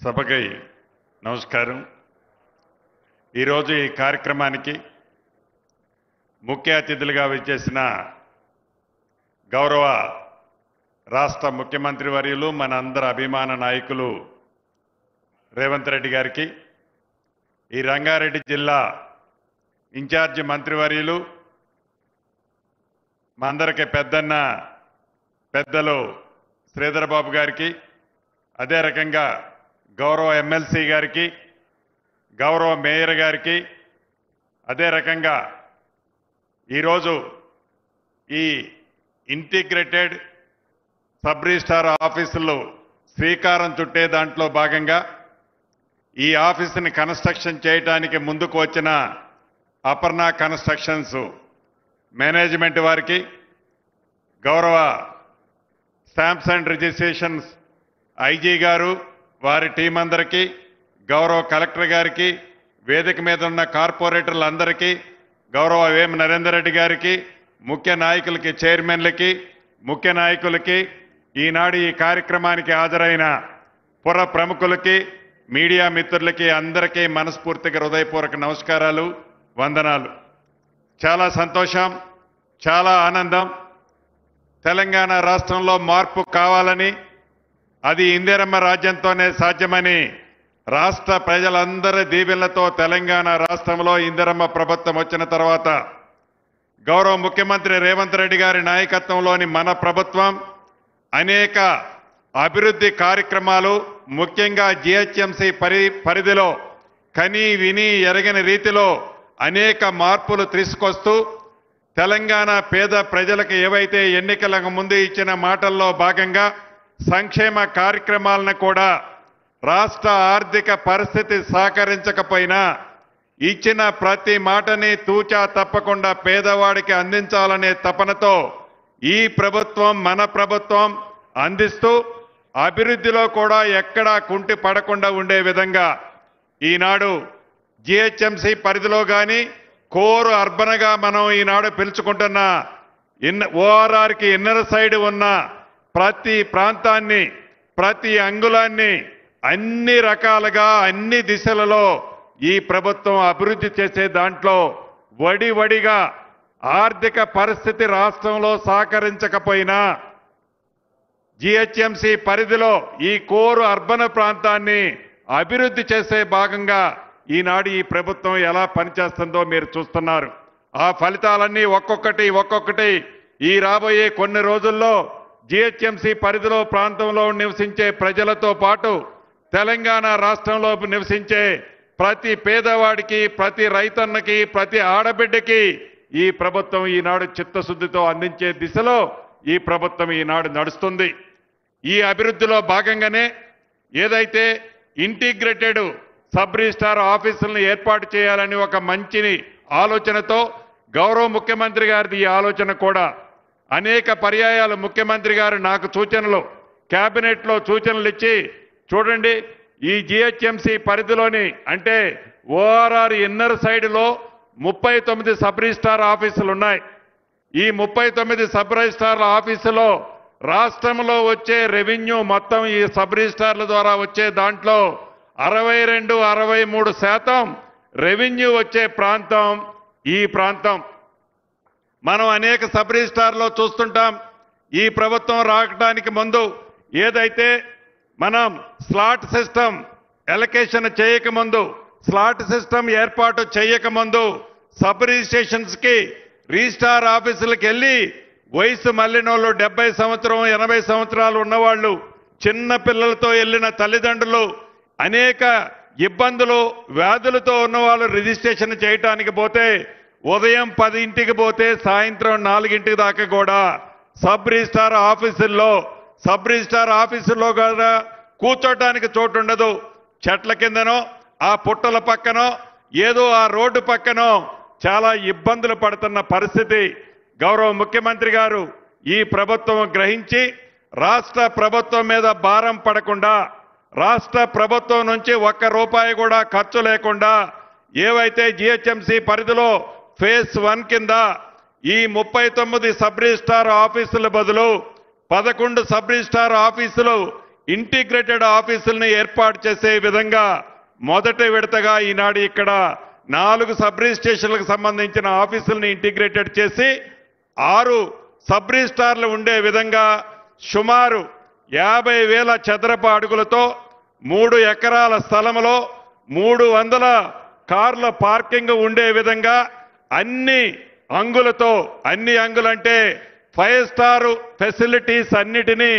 సభకి నమస్కారం. ఈరోజు ఈ కార్యక్రమానికి ముఖ్య అతిథులుగా విచ్చేసిన గౌరవ రాష్ట్ర ముఖ్యమంత్రి వర్యులు మన అందరి అభిమాన నాయకులు రేవంత్ రెడ్డి గారికి, ఈ రంగారెడ్డి జిల్లా ఇన్ఛార్జి మంత్రివర్యులు మా అందరికీ పెద్దన్న పెద్దలు శ్రీధర్ బాబు గారికి, అదే రకంగా గౌరవ ఎమ్మెల్సీ గారికి, గౌరవ మేయర్ గారికి, అదే రకంగా ఈరోజు ఈ ఇంటిగ్రేటెడ్ సబ్ రిజిస్ట్రార్ ఆఫీసులు శ్రీకారం చుట్టే దాంట్లో భాగంగా ఈ ఆఫీసుని కన్స్ట్రక్షన్ చేయడానికి ముందుకు వచ్చిన అపర్ణ కన్స్ట్రక్షన్స్ మేనేజ్మెంట్ వారికి, గౌరవ స్టాంప్స్ అండ్ రిజిస్ట్రేషన్స్ ఐజీ గారు వారి టీం అందరికీ, గౌరవ కలెక్టర్ గారికి, వేదిక మీద ఉన్న కార్పొరేటర్లందరికీ, గౌరవ వేమ నరేందర్ రెడ్డి గారికి, ముఖ్య నాయకులకి, చైర్మన్లకి, ముఖ్య నాయకులకి, ఈనాడు ఈ కార్యక్రమానికి హాజరైన పుర ప్రముఖులకి, మీడియా మిత్రులకి అందరికీ మనస్ఫూర్తిగా హృదయపూర్వక నమస్కారాలు, వందనాలు. చాలా సంతోషం, చాలా ఆనందం. తెలంగాణ రాష్ట్రంలో మార్పు కావాలని, అది ఇందిరమ్మ రాజ్యంతోనే సాధ్యమని రాష్ట్ర ప్రజలందరి దీవెనలతో తెలంగాణ రాష్ట్రంలో ఇందిరమ్మ ప్రభుత్వం వచ్చిన తర్వాత గౌరవ ముఖ్యమంత్రి రేవంత్ రెడ్డి గారి నాయకత్వంలోని మన ప్రభుత్వం అనేక అభివృద్ధి కార్యక్రమాలు, ముఖ్యంగా జిహెచ్ఎంసీ పరిధిలో కని విని ఎరగని రీతిలో అనేక మార్పులు తీసుకొస్తూ తెలంగాణ పేద ప్రజలకు ఏవైతే ఎన్నికలకు ముందు ఇచ్చిన మాటల్లో భాగంగా సంక్షేమ కార్యక్రమాలను కూడా రాష్ట్ర ఆర్థిక పరిస్థితి సహకరించకపోయినా ఇచ్చిన ప్రతి మాటని తూచా తప్పకుండా పేదవాడికి అందించాలనే తపనతో ఈ ప్రభుత్వం, మన ప్రభుత్వం అందిస్తూ అభివృద్ధిలో కూడా ఎక్కడా కుంటి పడకుండా ఉండే విధంగా ఈనాడు జిహెచ్ఎంసీ పరిధిలో కానీ కోర్ అర్బన్గా మనం ఈనాడు పిలుచుకుంటున్న ఓఆర్ఆర్కి ఇన్నర్ సైడ్ ఉన్న ప్రతి ప్రాంతాన్ని, ప్రతి అంగుళాన్ని అన్ని రకాలుగా అన్ని దిశలలో ఈ ప్రభుత్వం అభివృద్ధి చేసే దాంట్లో వడివడిగా ఆర్థిక పరిస్థితి రాష్ట్రంలో సహకరించకపోయినా జిహెచ్ఎంసీ పరిధిలో ఈ కోరు అర్బన్ ప్రాంతాన్ని అభివృద్ధి చేసే భాగంగా ఈనాడు ఈ ప్రభుత్వం ఎలా పనిచేస్తుందో మీరు చూస్తున్నారు. ఆ ఫలితాలన్నీ ఒక్కొక్కటి ఈ రాబోయే కొన్ని రోజుల్లో జిహెచ్ఎంసీ పరిధిలో ప్రాంతంలో నివసించే ప్రజలతో పాటు తెలంగాణ రాష్ట్రంలో నివసించే ప్రతి పేదవాడికి, ప్రతి రైతన్నకి, ప్రతి ఆడబిడ్డకి ఈ ప్రభుత్వం ఈనాడు చిత్తశుద్ధితో అందించే దిశలో ఈ ప్రభుత్వం ఈనాడు నడుస్తుంది. ఈ అభివృద్ధిలో భాగంగానే ఏదైతే ఇంటిగ్రేటెడ్ సబ్ రిజిస్ట్రార్ ఆఫీసులను ఏర్పాటు చేయాలని ఒక మంచి ఆలోచనతో గౌరవ ముఖ్యమంత్రి గారిది ఈ ఆలోచన కూడా అనేక పర్యాయాలు ముఖ్యమంత్రి గారు నాకు సూచనలు, కేబినెట్లో సూచనలు ఇచ్చి, చూడండి ఈ జిహెచ్ఎంసీ పరిధిలోని అంటే ఓఆర్ఆర్ ఇన్నర్ సైడ్లో 39 సబ్ రిజిస్ట్రార్ ఆఫీసులు ఉన్నాయి. ఈ 39 సబ్ రిజిస్ట్రార్ ఆఫీసులో రాష్ట్రంలో వచ్చే రెవెన్యూ మొత్తం ఈ సబ్ రిజిస్ట్రార్ల ద్వారా వచ్చే దాంట్లో 62-63% రెవెన్యూ వచ్చే ప్రాంతం ఈ ప్రాంతం. మనం అనేక సబ్ రిజిస్ట్రార్లో చూస్తుంటాం. ఈ ప్రభుత్వం రావడానికి ముందు ఏదైతే మనం స్లాట్ సిస్టమ్ ఎలకేషన్ చేయకముందు, స్లాట్ సిస్టమ్ ఏర్పాటు చేయకముందు సబ్ రిజిస్ట్రేషన్స్కి రిజిస్ట్రార్ ఆఫీసులకు వెళ్ళి వయసు మళ్ళినోళ్ళు 70 సంవత్సరం 80 సంవత్సరాలు ఉన్నవాళ్ళు, చిన్న పిల్లలతో వెళ్ళిన తల్లిదండ్రులు, అనేక ఇబ్బందులు వ్యాధులతో ఉన్నవాళ్ళు రిజిస్ట్రేషన్ చేయటానికి పోతే ఉదయం 10ంటికి పోతే సాయంత్రం 4ంటి దాకా కూడా సబ్ రిజిస్ట్రార్ ఆఫీసుల్లో కూడా కూర్చోటానికి చోటు ఉండదు. చెట్ల కిందనో, ఆ పుట్టల పక్కనో, ఏదో ఆ రోడ్డు పక్కనో చాలా ఇబ్బందులు పడుతున్న పరిస్థితి గౌరవ ముఖ్యమంత్రి గారు ఈ ప్రభుత్వం గ్రహించి రాష్ట్ర ప్రభుత్వం మీద భారం పడకుండా, రాష్ట్ర ప్రభుత్వం నుంచి ₹1 కూడా ఖర్చు లేకుండా ఏవైతే జిహెచ్ఎంసీ పరిధిలో ఫేజ్ 1 కింద ఈ 39 సబ్ రిజిస్ట్రార్ ఆఫీసుల బదులు 11 సబ్ రిజిస్ట్రార్ ఆఫీసులు ఇంటిగ్రేటెడ్ ఆఫీసుల్ని ఏర్పాటు చేసే విధంగా మొదటి విడతగా ఈనాడు ఇక్కడ 4 సబ్ రిజిస్ట్రేషన్లకు సంబంధించిన ఆఫీసుల్ని ఇంటిగ్రేటెడ్ చేసి 6 సబ్ రిజిస్ట్రార్లు ఉండే విధంగా సుమారు 50,000 చదరపు అడుగులతో 3 ఎకరాల స్థలంలో 300 కార్ల పార్కింగ్ ఉండే విధంగా అన్ని అంగులతో, అన్ని అంగులంటే 5 స్టార్ ఫెసిలిటీస్ అన్నిటినీ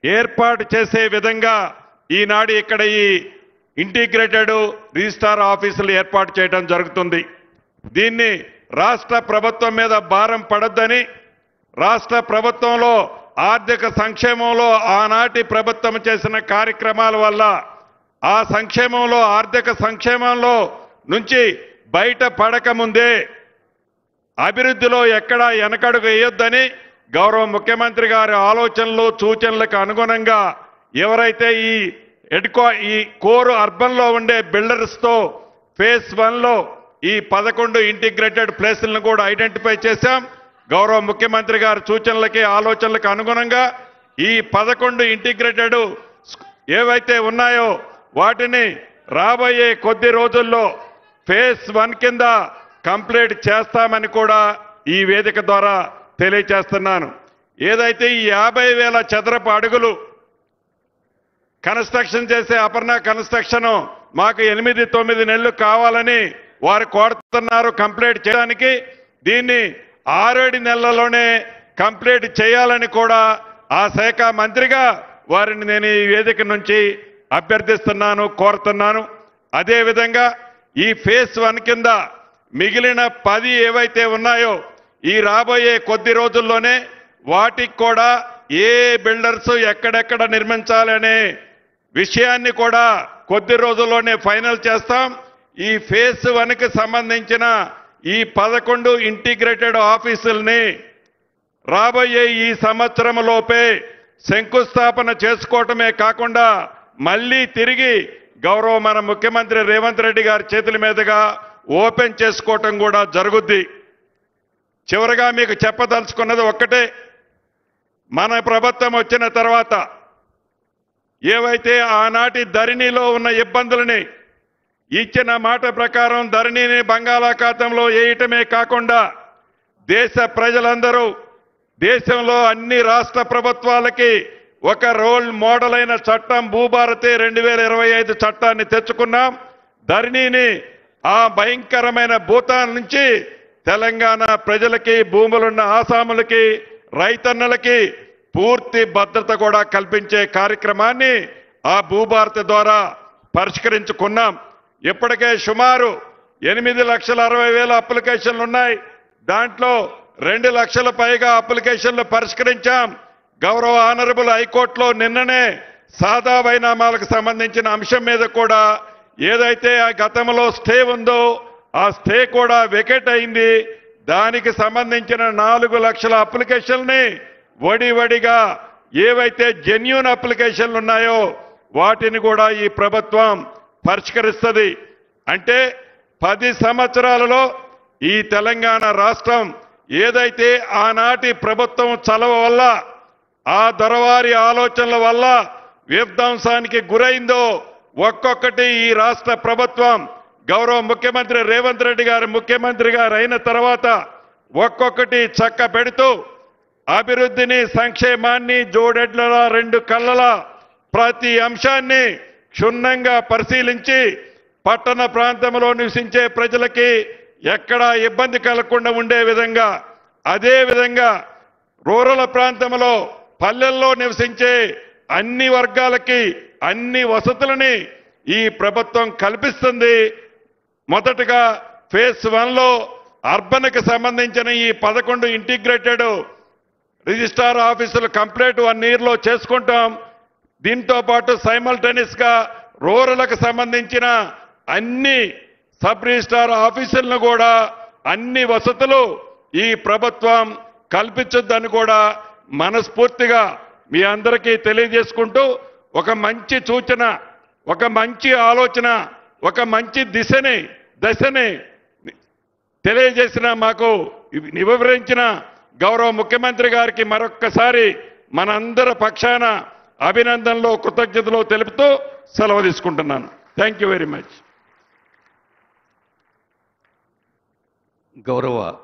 ఏర్పాటు చేసే విధంగా ఈనాడు ఇక్కడ ఈ ఇంటిగ్రేటెడ్ రిజిస్ట్రార్ ఆఫీసులు ఏర్పాటు చేయడం జరుగుతుంది. దీన్ని రాష్ట్ర ప్రభుత్వం మీద భారం పడొద్దని, రాష్ట్ర ప్రభుత్వంలో ఆర్థిక సంక్షేమంలో ఆనాటి ప్రభుత్వం చేసిన కార్యక్రమాల వల్ల ఆ సంక్షేమంలో, ఆర్థిక సంక్షేమంలో నుంచి బయట పడకముందే అభివృద్ధిలో ఎక్కడా వెనకడుగు వేయొద్దని గౌరవ ముఖ్యమంత్రి గారి ఆలోచనలు, సూచనలకు అనుగుణంగా ఎవరైతే ఈ కోర్ అర్బన్ లో ఉండే బిల్డర్స్ తో ఫేజ్ 1లో ఈ 11 ఇంటిగ్రేటెడ్ ప్లేసులను కూడా ఐడెంటిఫై చేశాం. గౌరవ ముఖ్యమంత్రి గారి సూచనలకి, ఆలోచనలకు అనుగుణంగా ఈ 11 ఇంటిగ్రేటెడ్ ఏవైతే ఉన్నాయో వాటిని రాబోయే కొద్ది రోజుల్లో ఫేజ్ 1 కింద కంప్లీట్ చేస్తామని కూడా ఈ వేదిక ద్వారా తెలియజేస్తున్నాను. ఏదైతే ఈ 50,000 చదరపు అడుగులు కన్స్ట్రక్షన్ చేసే అపర్ణ కన్స్ట్రక్షన్ మాకు 8-9 నెలలు కావాలని వారు కోరుతున్నారు కంప్లీట్ చేయడానికి. దీన్ని 6-7 నెలల్లోనే కంప్లీట్ చేయాలని కూడా ఆ శాఖ మంత్రిగా వారిని నేను ఈ వేదిక నుంచి అభ్యర్థిస్తున్నాను, కోరుతున్నాను. అదేవిధంగా ఈ ఫేజ్ 1 కింద మిగిలిన 10 ఏవైతే ఉన్నాయో ఈ రాబోయే కొద్ది రోజుల్లోనే వాటికి కూడా ఏ బిల్డర్స్ ఎక్కడెక్కడ నిర్మించాలనే విషయాన్ని కూడా కొద్ది రోజుల్లోనే ఫైనల్ చేస్తాం. ఈ ఫేజ్ 1కి సంబంధించిన ఈ 11 ఇంటిగ్రేటెడ్ ఆఫీసుల్ని రాబోయే ఈ సంవత్సరం లోపే శంకుస్థాపన చేసుకోవటమే కాకుండా మళ్ళీ తిరిగి గౌరవ మన ముఖ్యమంత్రి రేవంత్ రెడ్డి గారి చేతుల మీదుగా ఓపెన్ చేసుకోవటం కూడా జరుగుద్ది. చివరగా మీకు చెప్పదలుచుకున్నది ఒక్కటే, మన ప్రభుత్వం వచ్చిన తర్వాత ఏవైతే ఆనాటి ధరణిలో ఉన్న ఇబ్బందులని ఇచ్చిన మాట ప్రకారం ధరణిని బంగాళాఖాతంలో వేయటమే కాకుండా దేశ ప్రజలందరూ, దేశంలో అన్ని రాష్ట్ర ప్రభుత్వాలకి ఒక రోల్ మోడల్ అయిన చట్టం భూభారతి 2025 చట్టాన్ని తెచ్చుకున్నాం. ధరణిని ఆ భయంకరమైన భూతాల నుంచి తెలంగాణ ప్రజలకి, భూములున్న ఆసాములకి, రైతన్నలకి పూర్తి భద్రత కూడా కల్పించే కార్యక్రమాన్ని ఆ భూభారతి ద్వారా పరిష్కరించుకున్నాం. ఇప్పటికే సుమారు 8,60,000 అప్లికేషన్లు ఉన్నాయి. దాంట్లో 2 లక్షల పైగా అప్లికేషన్లు పరిష్కరించాం. గౌరవ ఆనరబుల్ హైకోర్టులో నిన్ననే సాదా వైనామాలకు సంబంధించిన అంశం మీద కూడా ఏదైతే ఆ గతంలో స్టే ఉందో ఆ స్టే కూడా వెకెట్ అయింది. దానికి సంబంధించిన 4 లక్షల అప్లికేషన్ని వడివడిగా ఏవైతే జెన్యూన్ అప్లికేషన్లు ఉన్నాయో వాటిని కూడా ఈ ప్రభుత్వం పరిష్కరిస్తుంది. అంటే 10 సంవత్సరాలలో ఈ తెలంగాణ రాష్ట్రం ఏదైతే ఆనాటి ప్రభుత్వం చలవ వల్ల, ఆ దొరవారి ఆలోచనల వల్ల విధ్వంసానికి గురైందో ఒక్కొక్కటి ఈ రాష్ట్ర ప్రభుత్వం గౌరవ ముఖ్యమంత్రి రేవంత్ రెడ్డి గారు ముఖ్యమంత్రి గారు అయిన తర్వాత ఒక్కొక్కటి చక్క పెడుతూ అభివృద్ధిని, సంక్షేమాన్ని జోడెడ్ల 2 కళ్ళల ప్రతి అంశాన్ని క్షుణ్ణంగా పరిశీలించి పట్టణ ప్రాంతంలో నివసించే ప్రజలకి ఎక్కడా ఇబ్బంది కలగకుండా ఉండే విధంగా, అదే విధంగా రూరల్ ప్రాంతంలో పల్లెల్లో నివసించే అన్ని వర్గాలకి అన్ని వసతులని ఈ ప్రభుత్వం కల్పిస్తుంది. మొదటగా ఫేజ్ 1లో అర్బన్కి సంబంధించిన ఈ 11 ఇంటిగ్రేటెడ్ రిజిస్ట్రార్ ఆఫీసులు కంప్లీట్ 1 ఇయర్లో చేసుకుంటాం. దీంతో పాటు సైమల్టేనియస్ గా రూరల్కి సంబంధించిన అన్ని సబ్ రిజిస్ట్రార్ ఆఫీసులను కూడా అన్ని వసతులు ఈ ప్రభుత్వం కల్పించొద్దని కూడా మనస్ఫూర్తిగా మీ అందరికీ తెలియజేసుకుంటూ ఒక మంచి సూచన, ఒక మంచి ఆలోచన, ఒక మంచి దశని తెలియజేసిన మాకు వివరించిన గౌరవ ముఖ్యమంత్రి గారికి మరొక్కసారి మనందరి పక్షాన అభినందనలు కృతజ్ఞతలు తెలుపుతూ సెలవు తీసుకుంటున్నాను. Thank you very much. గౌరవ